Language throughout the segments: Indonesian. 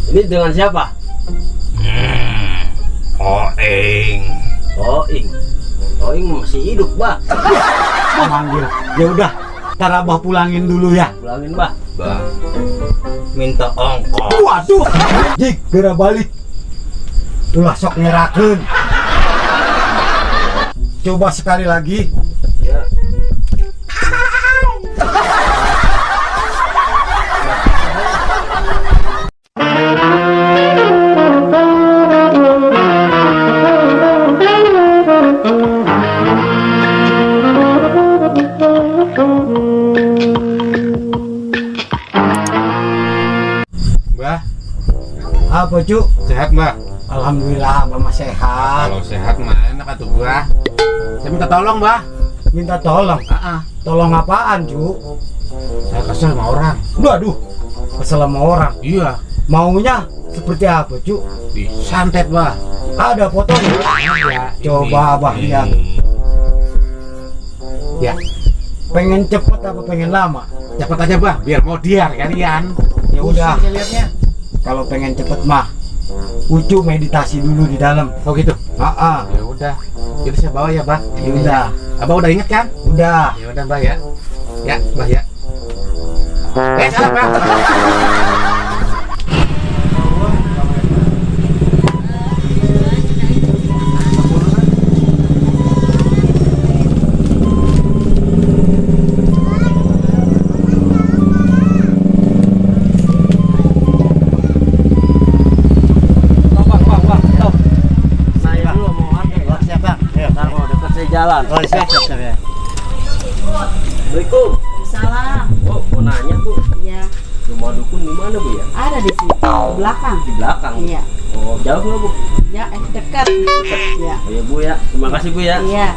Ini dengan siapa? Oing. Oing. Oing masih hidup, Bah. Manggil. Ya udah, ntar Abah pulangin dulu ya. Pulangin, Bah. Bah, minta ongkos. Waduh, Jik, gerak balik. Ulah sok nyerakeun. Coba sekali lagi. Ya. Bah, Apa, Cuk? sehat, Mbah? Alhamdulillah, Abah mah sehat. Kalau sehat mah enak atuh, Bah. Saya minta tolong, Bah. Minta tolong. Tolong apaan, Cuk? Saya kesel sama orang. Waduh, kesel sama orang. Iya, Maunya seperti apa, Cuk? disantet, Bah. Ada fotonya? Ada. Coba Abah lihat. Ya, Pengen cepet apa pengen lama? cepet aja, Bah, biar mau diar kalian. Ya udah, Pusing saya lihatnya. kalau pengen cepet mah, Ucu meditasi dulu di dalam. Oh gitu. Ya Ya udah. Jadi saya bawa ya, Bah. udah, Abah udah inget kan? udah. Ya udah, Bah ya. Ya, Bah ya. Salah, Bah. Saya dulu mau antar, Bah. Siap, Bang. Ntar mau dekat saya jalan. Oh, siap ya. Assalamualaikum. Salam. Oh, mau nanya, Bu. Ya, Rumah dukun di mana, Bu ya? ada di situ belakang. Di belakang. Iya. Oh, jauh nggak, Bu? Ya, dekat. Ya. Oh, ya, Bu ya. Terima kasih, Bu ya. Iya.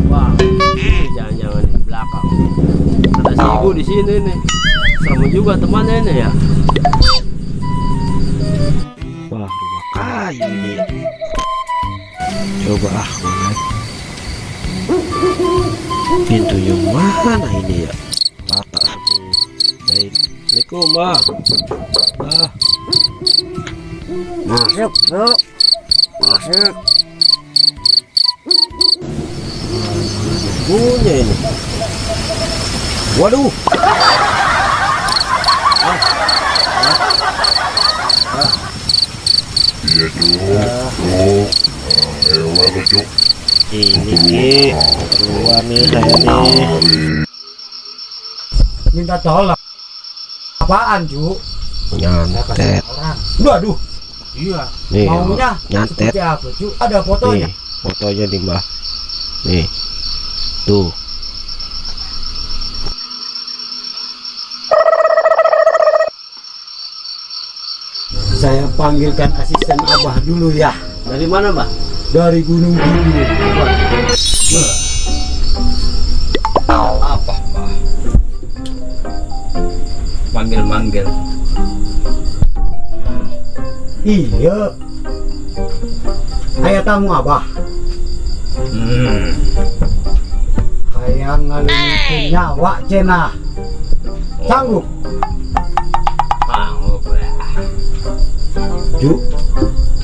Wah, ini jangan-jangan di belakang. Ada si ibu di sini nih. Serem juga temannya ini ya. Wah, rumah kayu ini. Coba mana? Pintunya mana ini ya? Patah semua. Assalamualaikum, Mbak. Masuk, Bro. Masuk. Punya ini. Waduh. Iya Cuk, ewa lu Cuk. Ini Ki, keluar nih saya nih. Minta tolong. Apaan, Cuk? Nyantet. Waduh, Iya. Nih, maunya nyantet. seperti apa, Cuk? Ada fotonya. Nih, fotonya nih, Mbah. Nih. Tuh. Saya panggilkan asisten Abah dulu ya. Dari mana, Mbah? Dari Gunung Kidul. Apa, Bah? Manggil-manggil. Iya. Aya tamu Abah. Hayang ngalungkeun nyawa cenah. Sanggup? Sanggup ya. Ju.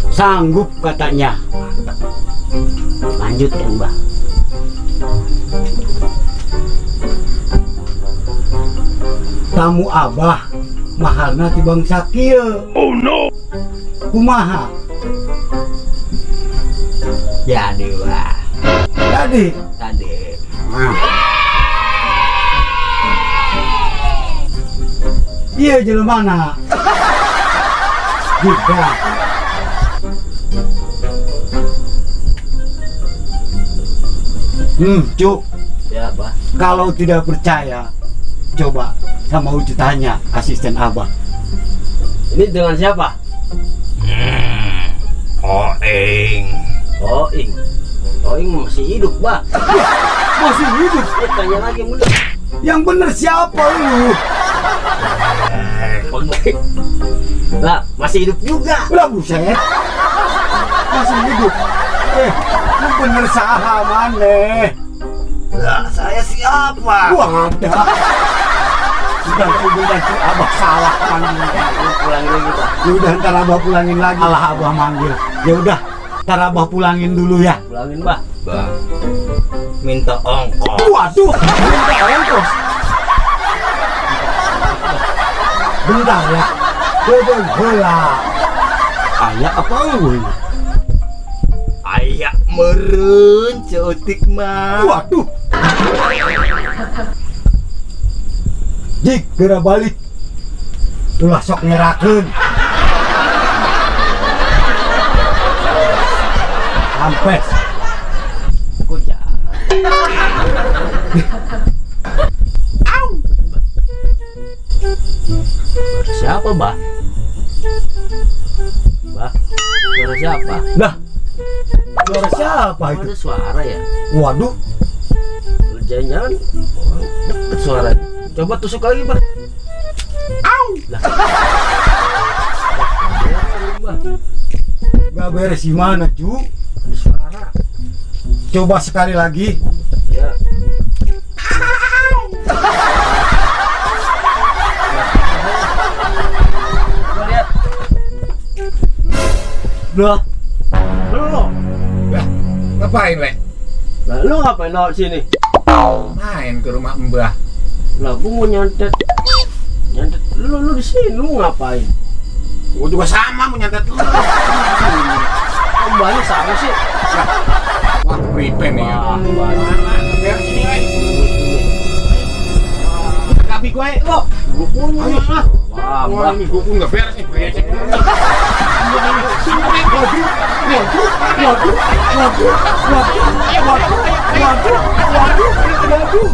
Sanggup katanya. Lanjutkan, Mbah. Tamu Abah mahalna ti bangsa kieu. Oh no. Kumaha? Jadi, Mbah. Jadi, Tadi. iya jelemana. Juga. Cuk. Ya, Bah. Kalau tidak percaya, coba sama Ucu tanya asisten Abah. Ini dengan siapa? Oing. Oing. Oing masih hidup, Bah. Masih hidup? Ya, tanya lagi yang bener. Yang bener siapa lu? Lah, masih hidup juga. Lah buset. Masih hidup. Lu bener saha maneh. Lah, saya siapa? Gua ada. Udah Abah salah manggilnya. Lu pulangin lagi, Bah. Ya udah ntar Abah pulangin lagi. Alah Abah manggil. Ya udah, ntar Abah pulangin dulu ya. Pulangin, Bah. Bah, minta ongkos. Waduh, bentar ongkos. Bentar ya. Bebel bola. Ayah apa euy? Ayak meren ceotik mah. Waduh. Jik, geura balik. Ulah sok nyerakeun. Ampes. Kok jahat? Suara siapa, Bah? Bah, suara siapa? Dah. Suara siapa Oh, itu? ada suara ya? Waduh. Jangan-jangan deket suaranya. Coba tusuk lagi, Bah. Lah. Bah, Gak beres gimana, Cu? ada suara. Coba sekali lagi. Ya. Coba lihat. Lah. Belum. Lah, ngapain, we? Lah, lu ngapain lewat sini? Main ke rumah Mbah. Lah, gua mau nyantet. Nyantet. Lu di sini lu ngapain? Gua juga sama mau nyantet lu. Mbaknya sama sih. Wah, pripen nih ya. Wah, Mbaknya. Biar sini, we. Tapi gue, lo. Gua punya. Ayo, ah. Wah, Wah, Mbak. ini gue pun nggak beres nih, brengsek. Waduh.